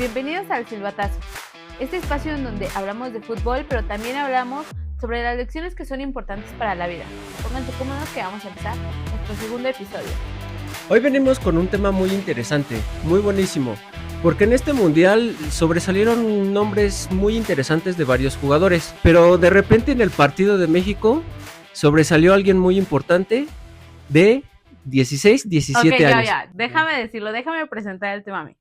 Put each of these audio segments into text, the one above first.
Bienvenidos al Silbatazo, este espacio en donde hablamos de fútbol, pero también hablamos sobre las lecciones que son importantes para la vida. Pónganse cómodos que vamos a empezar nuestro segundo episodio. Hoy venimos con un tema muy interesante, muy buenísimo, porque en este mundial sobresalieron nombres muy interesantes de varios jugadores, pero de repente en el partido de México sobresalió alguien muy importante de 16, 17 años. Déjame decirlo, déjame presentar el tema a mí.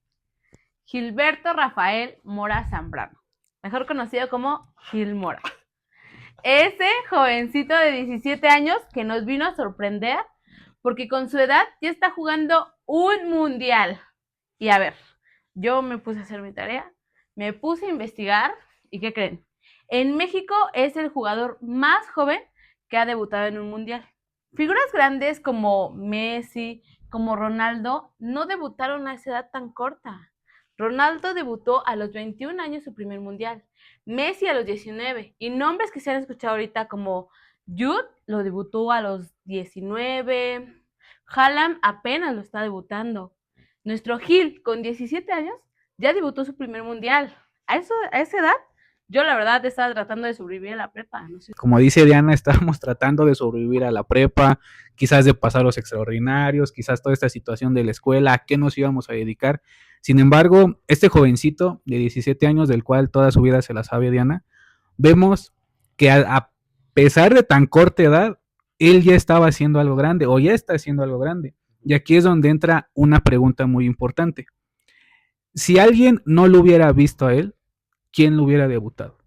Gilberto Rafael Mora Zambrano, mejor conocido como Gil Mora. Ese jovencito de 17 años que nos vino a sorprender porque con su edad ya está jugando un mundial. Y a ver, yo me puse a hacer mi tarea, me puse a investigar y ¿qué creen? En México es el jugador más joven que ha debutado en un mundial. Figuras grandes como Messi, como Ronaldo, no debutaron a esa edad tan corta. Ronaldo debutó a los 21 años su primer mundial, Messi a los 19, y nombres que se han escuchado ahorita como Jude lo debutó a los 19, Haaland apenas lo está debutando. Nuestro Gil, con 17 años, ya debutó su primer mundial. A esa edad, yo la verdad estaba tratando de sobrevivir a la prepa. No sé. Como dice Diana, estábamos tratando de sobrevivir a la prepa, quizás de pasar los extraordinarios, quizás toda esta situación de la escuela, a qué nos íbamos a dedicar. Sin embargo, este jovencito de 17 años, del cual toda su vida se la sabe Diana, vemos que a pesar de tan corta edad, él ya estaba haciendo algo grande, o ya está haciendo algo grande. Y aquí es donde entra una pregunta muy importante. Si alguien no lo hubiera visto a él, ¿quién lo hubiera debutado?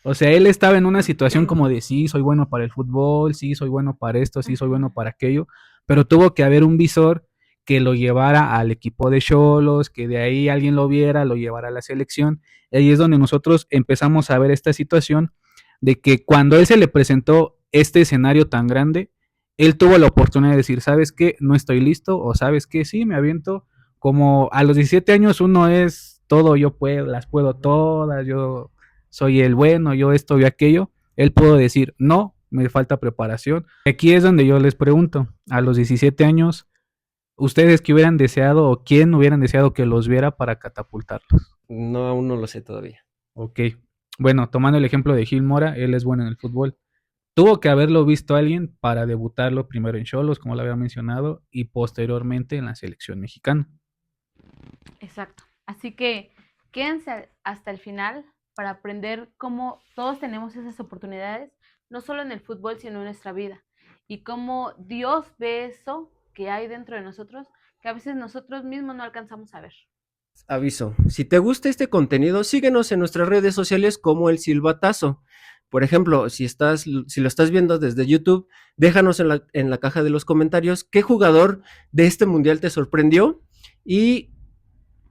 O sea, él estaba en una situación como de sí, soy bueno para el fútbol, sí, soy bueno para esto, sí, soy bueno para aquello, pero tuvo que haber un visor que lo llevara al equipo de Xolos, que de ahí alguien lo viera, lo llevara a la selección. Y ahí es donde nosotros empezamos a ver esta situación de que cuando él se le presentó este escenario tan grande, él tuvo la oportunidad de decir, ¿sabes qué? No estoy listo, o ¿sabes qué? Sí, me aviento. Como a los 17 años uno es todo, yo puedo, las puedo todas, yo soy el bueno, yo esto y aquello. Él pudo decir, no, me falta preparación. Aquí es donde yo les pregunto, a los 17 años, ¿ustedes qué hubieran deseado o quién hubieran deseado que los viera para catapultarlos? No, aún no lo sé todavía. Ok, bueno, tomando el ejemplo de Gil Mora, él es bueno en el fútbol. Tuvo que haberlo visto alguien para debutarlo primero en Xolos, como lo había mencionado, y posteriormente en la selección mexicana. Exacto. Así que quédense hasta el final para aprender cómo todos tenemos esas oportunidades, no solo en el fútbol, sino en nuestra vida. Y cómo Dios ve eso que hay dentro de nosotros, que a veces nosotros mismos no alcanzamos a ver. Aviso, si te gusta este contenido, síguenos en nuestras redes sociales como El Silbatazo. Por ejemplo, si lo estás viendo desde YouTube, déjanos en la caja de los comentarios qué jugador de este mundial te sorprendió y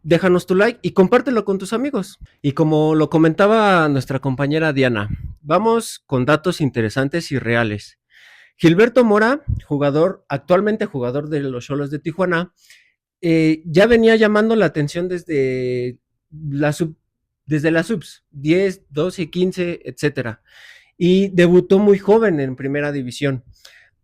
déjanos tu like y compártelo con tus amigos. Y como lo comentaba nuestra compañera Diana, vamos con datos interesantes y reales. Gilberto Mora, actualmente jugador de los Xolos de Tijuana, ya venía llamando la atención desde las subs, 10, 12, 15, etcétera. Y debutó muy joven en primera división.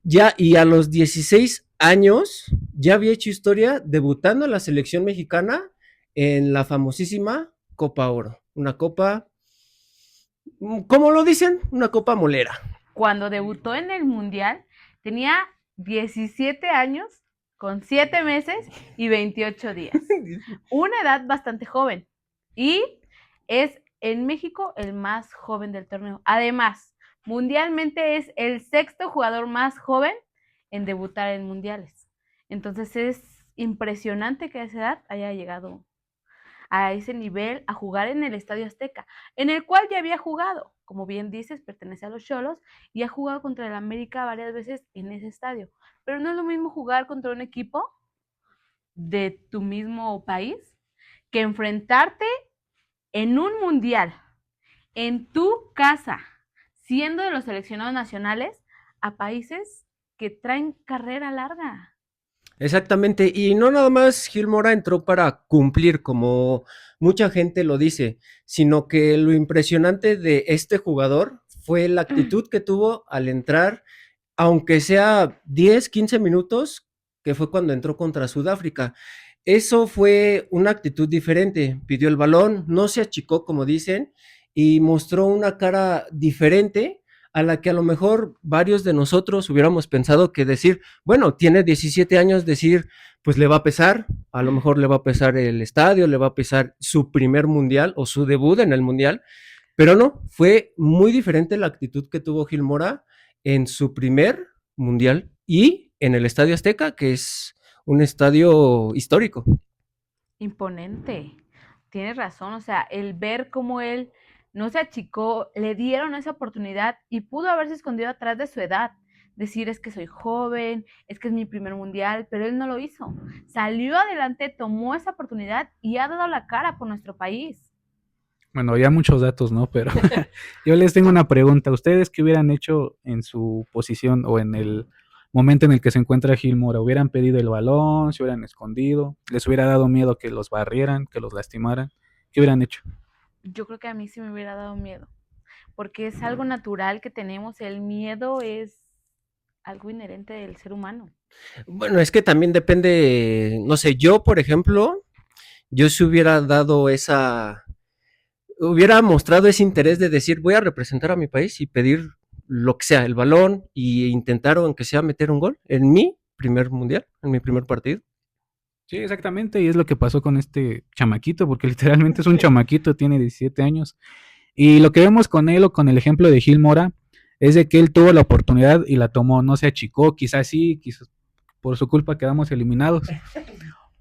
Y a los 16 años ya había hecho historia debutando en la selección mexicana en la famosísima Copa Oro. Una copa, ¿cómo lo dicen? Una copa molera. Cuando debutó en el Mundial, tenía 17 años, con 7 meses y 28 días. Una edad bastante joven. Y es en México el más joven del torneo. Además, mundialmente es el sexto jugador más joven en debutar en mundiales. Entonces es impresionante que a esa edad haya llegado a ese nivel, a jugar en el Estadio Azteca, en el cual ya había jugado, como bien dices, pertenece a los Xolos y ha jugado contra el América varias veces en ese estadio. Pero no es lo mismo jugar contra un equipo de tu mismo país que enfrentarte en un mundial, en tu casa, siendo de los seleccionados nacionales, a países que traen carrera larga. Exactamente, y no nada más Gil Mora entró para cumplir, como mucha gente lo dice, sino que lo impresionante de este jugador fue la actitud que tuvo al entrar, aunque sea 10, 15 minutos, que fue cuando entró contra Sudáfrica. eso fue una actitud diferente. Pidió el balón, no se achicó, como dicen, y mostró una cara diferente a la que a lo mejor varios de nosotros hubiéramos pensado que decir, bueno, tiene 17 años, decir, pues le va a pesar, a lo mejor le va a pesar el estadio, le va a pesar su primer mundial o su debut en el mundial, pero no, fue muy diferente la actitud que tuvo Gil Mora en su primer mundial y en el Estadio Azteca, que es un estadio histórico. Imponente. Tienes razón, o sea, el ver cómo él no se achicó, le dieron esa oportunidad y pudo haberse escondido atrás de su edad. Decir es que soy joven, es que es mi primer mundial, pero él no lo hizo. Salió adelante, tomó esa oportunidad y ha dado la cara por nuestro país. Bueno, ya muchos datos, ¿no? Pero yo les tengo una pregunta. ¿Ustedes qué hubieran hecho en su posición o en el momento en el que se encuentra Gil Mora? ¿Hubieran pedido el balón? ¿Se hubieran escondido? ¿Les hubiera dado miedo que los barrieran, que los lastimaran? ¿Qué hubieran hecho? Yo creo que a mí sí me hubiera dado miedo, porque es algo natural que tenemos. El miedo es algo inherente del ser humano. Bueno, es que también depende, no sé, yo, por ejemplo, yo si hubiera dado esa, hubiera mostrado ese interés de decir, voy a representar a mi país y pedir lo que sea, el balón, y intentar, aunque sea, meter un gol en mi primer mundial, en mi primer partido. Sí, exactamente, y es lo que pasó con este chamaquito, porque literalmente es un chamaquito, tiene 17 años. Y lo que vemos con él o con el ejemplo de Gil Mora es de que él tuvo la oportunidad y la tomó, no se achicó, quizás sí, quizás por su culpa quedamos eliminados,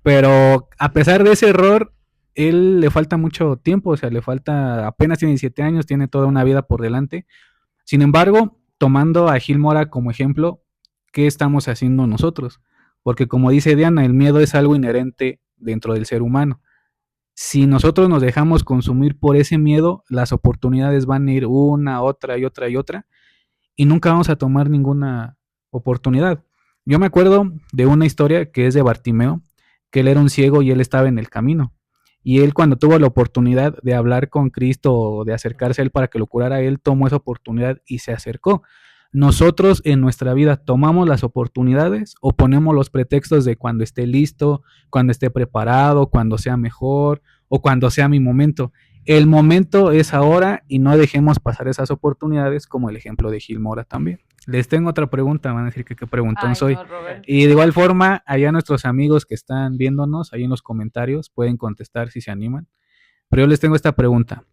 pero a pesar de ese error, él le falta mucho tiempo, o sea, le falta, apenas tiene 17 años, tiene toda una vida por delante. Sin embargo, tomando a Gil Mora como ejemplo, ¿qué estamos haciendo nosotros? Porque como dice Diana, el miedo es algo inherente dentro del ser humano. Si nosotros nos dejamos consumir por ese miedo, las oportunidades van a ir una, otra y otra y otra, y nunca vamos a tomar ninguna oportunidad. Yo me acuerdo de una historia que es de Bartimeo, que él era un ciego y él estaba en el camino. Y él cuando tuvo la oportunidad de hablar con Cristo o de acercarse a él para que lo curara, él tomó esa oportunidad y se acercó. Nosotros en nuestra vida tomamos las oportunidades o ponemos los pretextos de cuando esté listo, cuando esté preparado, cuando sea mejor o cuando sea mi momento. El momento es ahora y no dejemos pasar esas oportunidades como el ejemplo de Gil Mora también. Les tengo otra pregunta, van a decir que qué preguntón Ay, soy. no, Robert. Y de igual forma, allá nuestros amigos que están viéndonos, ahí en los comentarios, pueden contestar si se animan. Pero yo les tengo esta pregunta.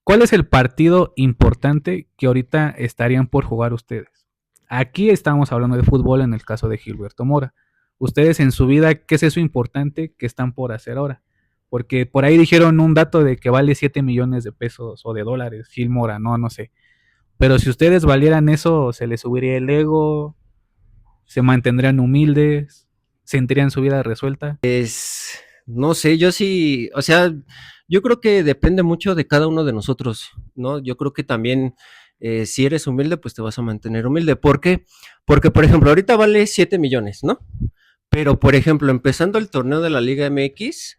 ¿Cuál es el partido importante que ahorita estarían por jugar ustedes? Aquí estamos hablando de fútbol en el caso de Gilberto Mora. Ustedes en su vida, ¿qué es eso importante que están por hacer ahora? Porque por ahí dijeron un dato de que vale 7 millones de pesos o de dólares, Gil Mora, no sé. Pero si ustedes valieran eso, se les subiría el ego, se mantendrían humildes, sentirían su vida resuelta. No sé, yo sí, o sea, yo creo que depende mucho de cada uno de nosotros, ¿no? Yo creo que también si eres humilde, pues te vas a mantener humilde. ¿Por qué? Porque, por ejemplo, ahorita vale 7 millones, ¿no? Pero, por ejemplo, empezando el torneo de la Liga MX,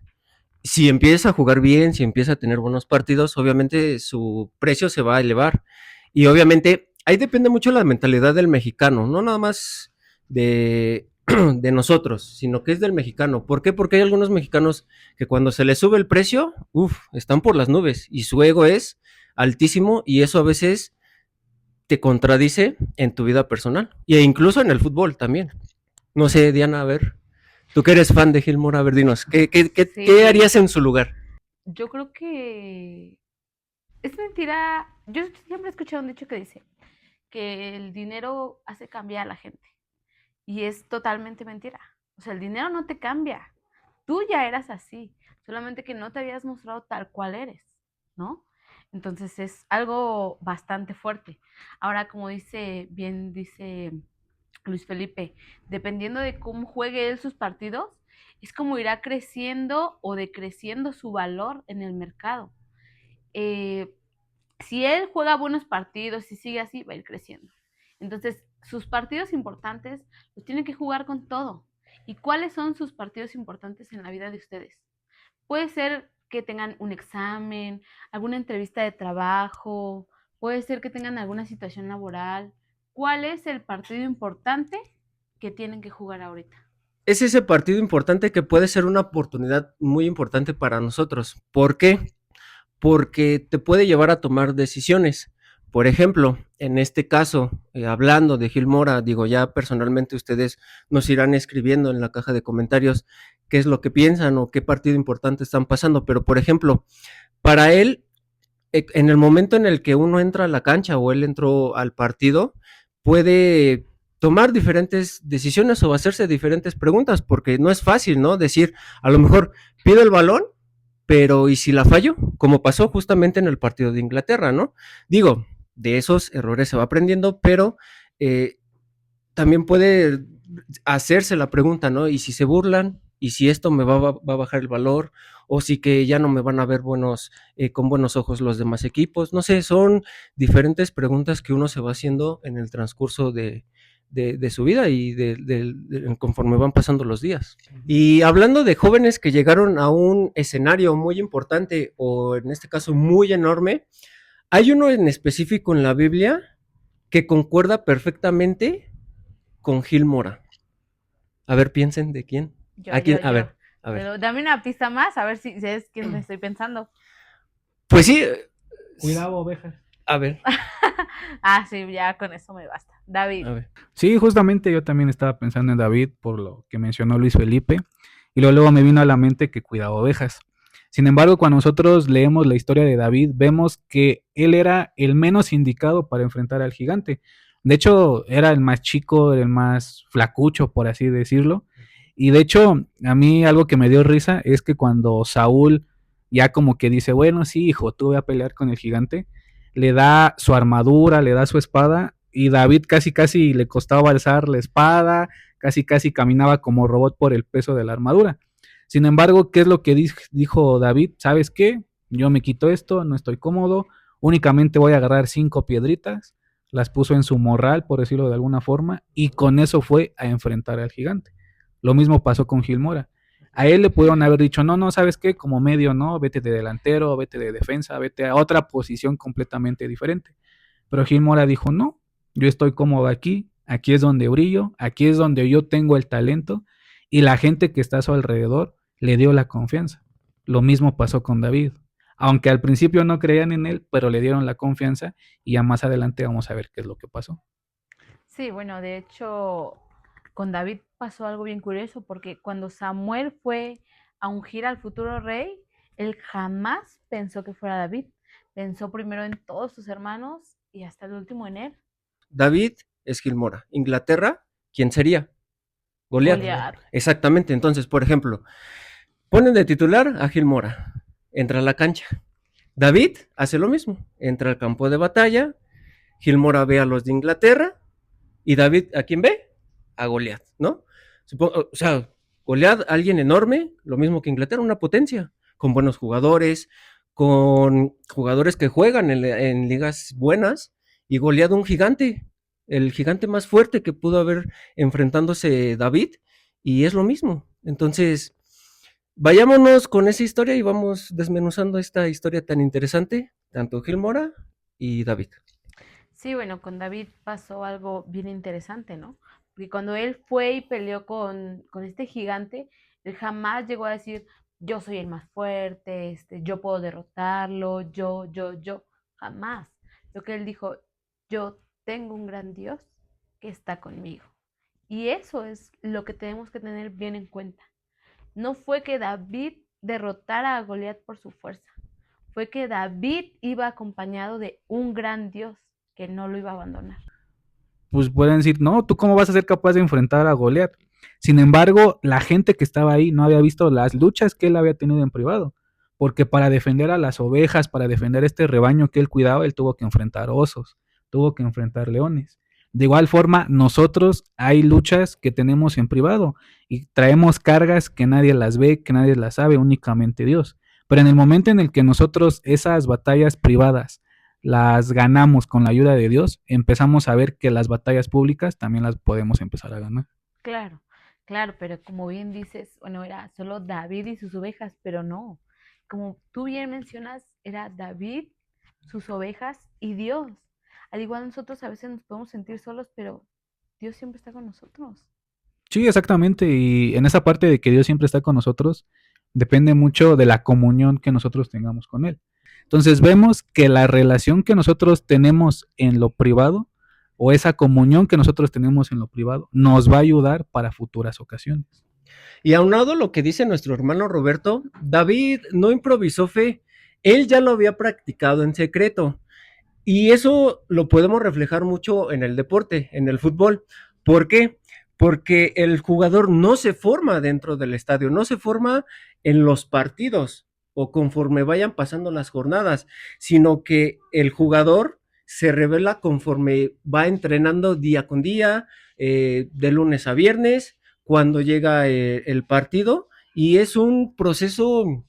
si empieza a jugar bien, si empieza a tener buenos partidos, obviamente su precio se va a elevar. Y obviamente ahí depende mucho la mentalidad del mexicano, no nada más de, de nosotros, sino que es del mexicano. ¿Por qué? Porque hay algunos mexicanos que cuando se les sube el precio, están por las nubes y su ego es altísimo y eso a veces te contradice en tu vida personal e incluso en el fútbol también. No sé, Diana, a ver, tú que eres fan de Gil Mora, a ver, dinos, ¿qué Sí, harías en su lugar? yo creo que es mentira. Yo siempre he escuchado un dicho que dice que el dinero hace cambiar a la gente. Y es totalmente mentira. O sea, el dinero no te cambia. Tú ya eras así, solamente que no te habías mostrado tal cual eres, ¿no? Entonces es algo bastante fuerte. Ahora, como dice Luis Felipe, dependiendo de cómo juegue él sus partidos, es como irá creciendo o decreciendo su valor en el mercado. Eh, si él juega buenos partidos y sigue así, va a ir creciendo. Entonces, sus partidos importantes los tienen que jugar con todo. ¿Y cuáles son sus partidos importantes en la vida de ustedes? Puede ser que tengan un examen, alguna entrevista de trabajo, puede ser que tengan alguna situación laboral. ¿Cuál es el partido importante que tienen que jugar ahorita? es ese partido importante que puede ser una oportunidad muy importante para nosotros. ¿Por qué? Porque te puede llevar a tomar decisiones. Por ejemplo, en este caso, hablando de Gil Mora, digo, ya personalmente ustedes nos irán escribiendo en la caja de comentarios qué es lo que piensan o qué partido importante están pasando, pero por ejemplo, para él, en el momento en el que uno entra a la cancha o él entró al partido, puede tomar diferentes decisiones o hacerse diferentes preguntas, porque no es fácil, ¿no? Decir, a lo mejor pido el balón, pero ¿y si la fallo? Como pasó justamente en el partido de Inglaterra, ¿no? Digo, de esos errores se va aprendiendo, pero también puede hacerse la pregunta, ¿no? ¿Y si se burlan? ¿Y si esto me va a bajar el valor? ¿O si que ya no me van a ver con buenos ojos los demás equipos? No sé, son diferentes preguntas que uno se va haciendo en el transcurso de su vida y conforme van pasando los días. Y hablando de jóvenes que llegaron a un escenario muy importante o en este caso muy enorme, hay uno en específico en la Biblia que concuerda perfectamente con Gil Mora. A ver, piensen de quién. ¿A quién? A ver. Pero dame una pista más, a ver si es quién me estoy pensando. Pues sí. Cuidado, ovejas. A ver. Sí, ya con eso me basta. David. A ver. Sí, justamente yo también estaba pensando en David por lo que mencionó Luis Felipe y luego me vino a la mente que cuidaba ovejas. Sin embargo, cuando nosotros leemos la historia de David, vemos que él era el menos indicado para enfrentar al gigante. De hecho, era el más chico, el más flacucho, por así decirlo. Y de hecho, a mí algo que me dio risa es que cuando Saúl ya como que dice, bueno, sí, hijo, tú voy a pelear con el gigante, le da su armadura, le da su espada y David casi casi le costaba alzar la espada, casi casi caminaba como robot por el peso de la armadura. Sin embargo, ¿qué es lo que dijo David? ¿Sabes qué? Yo me quito esto, no estoy cómodo, únicamente voy a agarrar 5 piedritas, las puso en su morral, por decirlo de alguna forma, y con eso fue a enfrentar al gigante. Lo mismo pasó con Gil Mora. A él le pudieron haber dicho, no, no, ¿sabes qué? Como medio, no, vete de delantero, vete de defensa, vete a otra posición completamente diferente. Pero Gil Mora dijo, no, yo estoy cómodo aquí, aquí es donde brillo, aquí es donde yo tengo el talento y la gente que está a su alrededor le dio la confianza. Lo mismo pasó con David. Aunque al principio no creían en él, pero le dieron la confianza y ya más adelante vamos a ver qué es lo que pasó. Sí, bueno, de hecho, con David pasó algo bien curioso porque cuando Samuel fue a ungir al futuro rey, él jamás pensó que fuera David. Pensó primero en todos sus hermanos y hasta el último en él. David es Gil Mora. Inglaterra, ¿quién sería? Goliat. Goliat. Exactamente. Entonces, por ejemplo, ponen de titular a Gil Mora. Entra a la cancha. David hace lo mismo. Entra al campo de batalla. Gil Mora ve a los de Inglaterra. Y David, ¿a quién ve? A Goliat, ¿no? O sea, Goliat, alguien enorme, lo mismo que Inglaterra, una potencia, con buenos jugadores, con jugadores que juegan en ligas buenas, y Goliat un gigante, el gigante más fuerte que pudo haber enfrentándose David, y es lo mismo. Entonces, vayámonos con esa historia y vamos desmenuzando esta historia tan interesante, tanto Gil Mora y David. Sí, bueno, con David pasó algo bien interesante, ¿no? Porque cuando él fue y peleó con este gigante, él jamás llegó a decir, yo soy el más fuerte, yo puedo derrotarlo, yo, jamás. Lo que él dijo, yo tengo un gran Dios que está conmigo. Y eso es lo que tenemos que tener bien en cuenta. No fue que David derrotara a Goliat por su fuerza, fue que David iba acompañado de un gran Dios que no lo iba a abandonar. Pues pueden decir, no, ¿tú cómo vas a ser capaz de enfrentar a Goliat? Sin embargo, la gente que estaba ahí no había visto las luchas que él había tenido en privado, porque para defender a las ovejas, para defender este rebaño que él cuidaba, él tuvo que enfrentar osos, tuvo que enfrentar leones. De igual forma, nosotros hay luchas que tenemos en privado y traemos cargas que nadie las ve, que nadie las sabe, únicamente Dios. Pero en el momento en el que nosotros esas batallas privadas las ganamos con la ayuda de Dios, empezamos a ver que las batallas públicas también las podemos empezar a ganar. Claro, claro, pero como bien dices, bueno, era solo David y sus ovejas, pero no. Como tú bien mencionas, era David, sus ovejas y Dios. Al igual nosotros a veces nos podemos sentir solos, pero Dios siempre está con nosotros. Sí, exactamente. Y en esa parte de que Dios siempre está con nosotros, depende mucho de la comunión que nosotros tengamos con Él. Entonces vemos que la relación que nosotros tenemos en lo privado o esa comunión que nosotros tenemos en lo privado nos va a ayudar para futuras ocasiones. Y aunado a lo que dice nuestro hermano Roberto, David no improvisó fe, él ya lo había practicado en secreto. Y eso lo podemos reflejar mucho en el deporte, en el fútbol. ¿Por qué? Porque el jugador no se forma dentro del estadio, no se forma en los partidos o conforme vayan pasando las jornadas, sino que el jugador se revela conforme va entrenando día con día, de lunes a viernes, cuando llega el partido, y es un proceso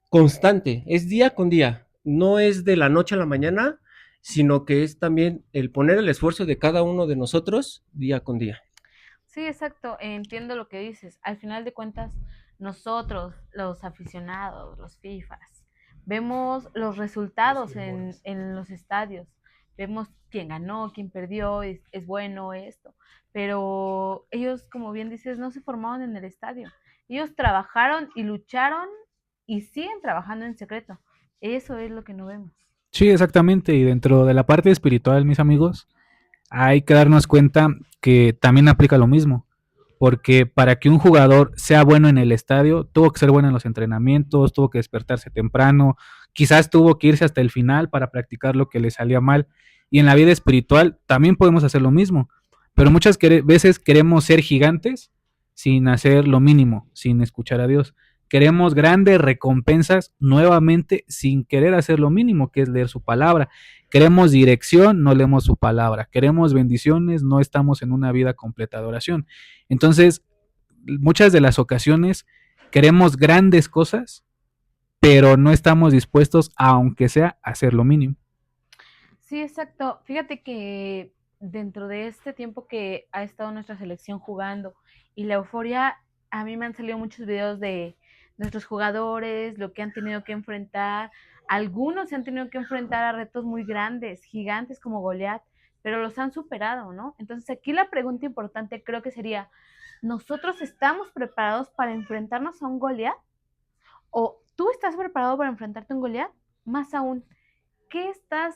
constante, es día con día, no es de la noche a la mañana, sino que es también el poner el esfuerzo de cada uno de nosotros día con día. Sí, exacto, entiendo lo que dices. Al final de cuentas, nosotros, los aficionados, los FIFAs, vemos los resultados en los estadios, vemos quién ganó, quién perdió, es bueno esto, pero ellos, como bien dices, no se formaron en el estadio. Ellos trabajaron y lucharon y siguen trabajando en secreto. Eso es lo que no vemos. Sí, exactamente. Y dentro de la parte espiritual, mis amigos, hay que darnos cuenta que también aplica lo mismo. Porque para que un jugador sea bueno en el estadio, tuvo que ser bueno en los entrenamientos, tuvo que despertarse temprano, quizás tuvo que irse hasta el final para practicar lo que le salía mal. Y en la vida espiritual también podemos hacer lo mismo, pero muchas veces queremos ser gigantes sin hacer lo mínimo, sin escuchar a Dios. Queremos grandes recompensas nuevamente sin querer hacer lo mínimo, que es leer su palabra. Queremos dirección, no leemos su palabra. Queremos bendiciones, no estamos en una vida completa de oración. Entonces, muchas de las ocasiones queremos grandes cosas, pero no estamos dispuestos, aunque sea, a hacer lo mínimo. Sí, exacto. Fíjate que dentro de este tiempo que ha estado nuestra selección jugando y la euforia, a mí me han salido muchos videos de nuestros jugadores, lo que han tenido que enfrentar. Algunos se han tenido que enfrentar a retos muy grandes, gigantes como Goliat, pero los han superado, ¿no? Entonces aquí la pregunta importante creo que sería, ¿nosotros estamos preparados para enfrentarnos a un Goliat? ¿O tú estás preparado para enfrentarte a un Goliat? Más aún, ¿qué estás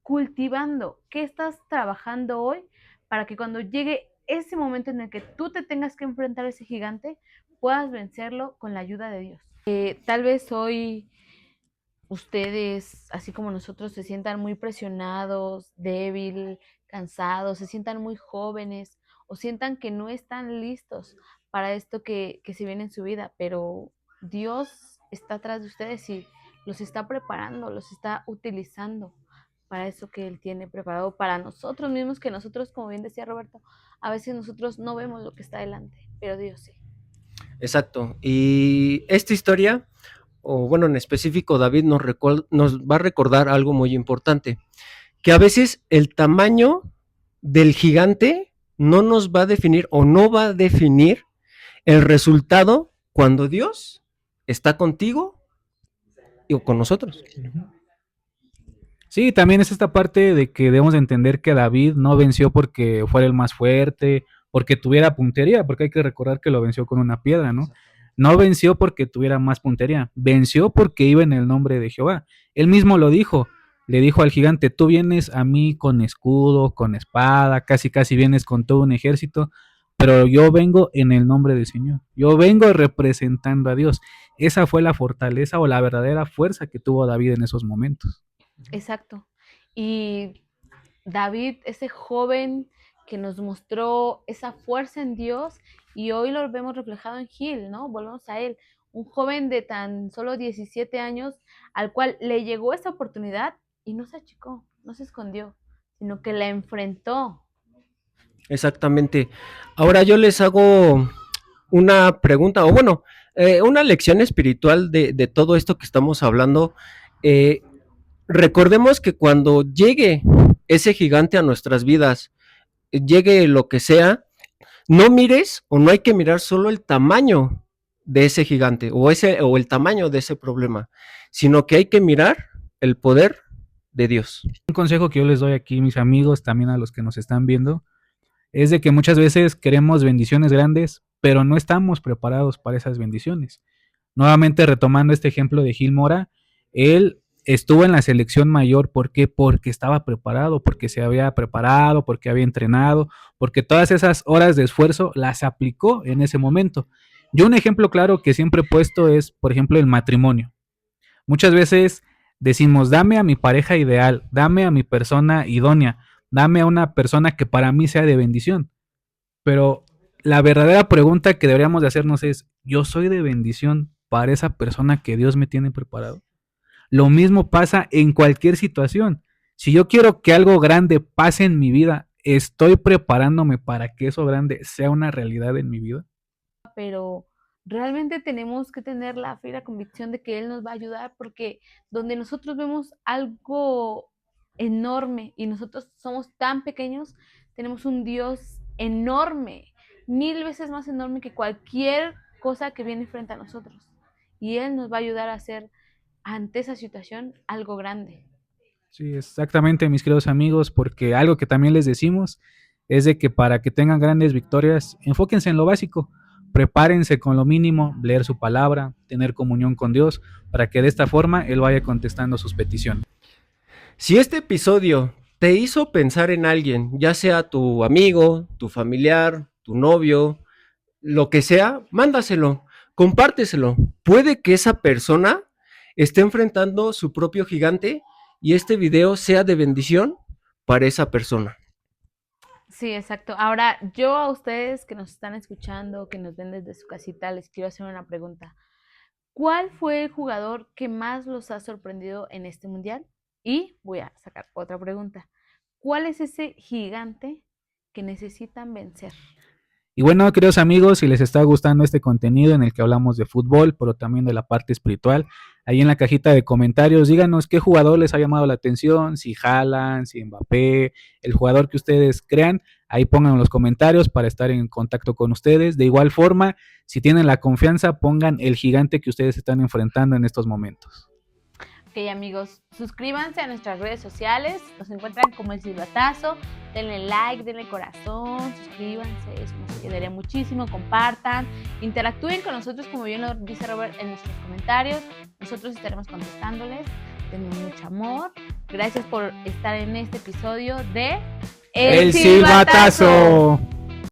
cultivando? ¿Qué estás trabajando hoy para que cuando llegue ese momento en el que tú te tengas que enfrentar a ese gigante, puedas vencerlo con la ayuda de Dios? Tal vez hoy ustedes, así como nosotros, se sientan muy presionados, débil, cansados, se sientan muy jóvenes o sientan que no están listos para esto que se viene en su vida, pero Dios está atrás de ustedes y los está preparando, los está utilizando para eso que Él tiene preparado para nosotros mismos, que nosotros, como bien decía Roberto, a veces nosotros no vemos lo que está delante, pero Dios sí. Exacto. Y esta historia, o bueno, en específico, David nos va a recordar algo muy importante, que a veces el tamaño del gigante no nos va a definir o no va a definir el resultado cuando Dios está contigo o con nosotros. Sí, también es esta parte de que debemos de entender que David no venció porque fuera el más fuerte, porque tuviera puntería, porque hay que recordar que lo venció con una piedra, ¿no? No venció porque tuviera más puntería, venció porque iba en el nombre de Jehová. Él mismo lo dijo, le dijo al gigante, tú vienes a mí con escudo, con espada, casi casi vienes con todo un ejército, pero yo vengo en el nombre del Señor, yo vengo representando a Dios. Esa fue la fortaleza o la verdadera fuerza que tuvo David en esos momentos. Exacto. Y David, ese joven que nos mostró esa fuerza en Dios y hoy lo vemos reflejado en Gil, ¿no? Volvemos a él, un joven de tan solo 17 años al cual le llegó esa oportunidad y no se achicó, no se escondió, sino que la enfrentó. Exactamente. Ahora yo les hago una pregunta, o bueno, una lección espiritual de todo esto que estamos hablando. Eh, Recordemos que cuando llegue ese gigante a nuestras vidas, llegue lo que sea, no mires o no hay que mirar solo el tamaño de ese gigante o el tamaño de ese problema, sino que hay que mirar el poder de Dios. Un consejo que yo les doy aquí, mis amigos, también a los que nos están viendo, es de que muchas veces queremos bendiciones grandes, pero no estamos preparados para esas bendiciones. Nuevamente retomando este ejemplo de Gil Mora, él estuvo en la selección mayor, ¿por qué? Porque estaba preparado, porque se había preparado, porque había entrenado, porque todas esas horas de esfuerzo las aplicó en ese momento. Yo un ejemplo claro que siempre he puesto es, por ejemplo, el matrimonio. Muchas veces decimos, dame a mi pareja ideal, dame a mi persona idónea, dame a una persona que para mí sea de bendición. Pero la verdadera pregunta que deberíamos de hacernos es, ¿yo soy de bendición para esa persona que Dios me tiene preparado? Lo mismo pasa en cualquier situación. Si yo quiero que algo grande pase en mi vida, ¿estoy preparándome para que eso grande sea una realidad en mi vida? Pero realmente tenemos que tener la fe y la convicción de que Él nos va a ayudar, porque donde nosotros vemos algo enorme y nosotros somos tan pequeños, tenemos un Dios enorme, 1000 veces más enorme que cualquier cosa que viene frente a nosotros. Y Él nos va a ayudar a hacer ante esa situación algo grande. Sí, exactamente, mis queridos amigos, porque algo que también les decimos es de que para que tengan grandes victorias, enfóquense en lo básico, prepárense con lo mínimo, leer su palabra, tener comunión con Dios, para que de esta forma Él vaya contestando sus peticiones. Si este episodio te hizo pensar en alguien, ya sea tu amigo, tu familiar, tu novio, lo que sea, mándaselo, compárteselo. Puede que esa persona esté enfrentando su propio gigante y este video sea de bendición para esa persona. Sí, exacto. Ahora, yo a ustedes que nos están escuchando, que nos ven desde su casita, les quiero hacer una pregunta. ¿Cuál fue el jugador que más los ha sorprendido en este mundial? Y voy a sacar otra pregunta. ¿Cuál es ese gigante que necesitan vencer? Y bueno, queridos amigos, si les está gustando este contenido en el que hablamos de fútbol, pero también de la parte espiritual, ahí en la cajita de comentarios díganos qué jugador les ha llamado la atención, si Haaland, si Mbappé, el jugador que ustedes crean, ahí pongan en los comentarios para estar en contacto con ustedes. De igual forma, si tienen la confianza, pongan el gigante que ustedes están enfrentando en estos momentos. Ok, amigos, suscríbanse a nuestras redes sociales, nos encuentran como El Silbatazo, denle like, denle corazón, suscríbanse, eso nos ayudaría muchísimo, compartan, interactúen con nosotros, como bien lo dice Robert, en nuestros comentarios, nosotros estaremos contestándoles, denle mucho amor, gracias por estar en este episodio de El Silbatazo.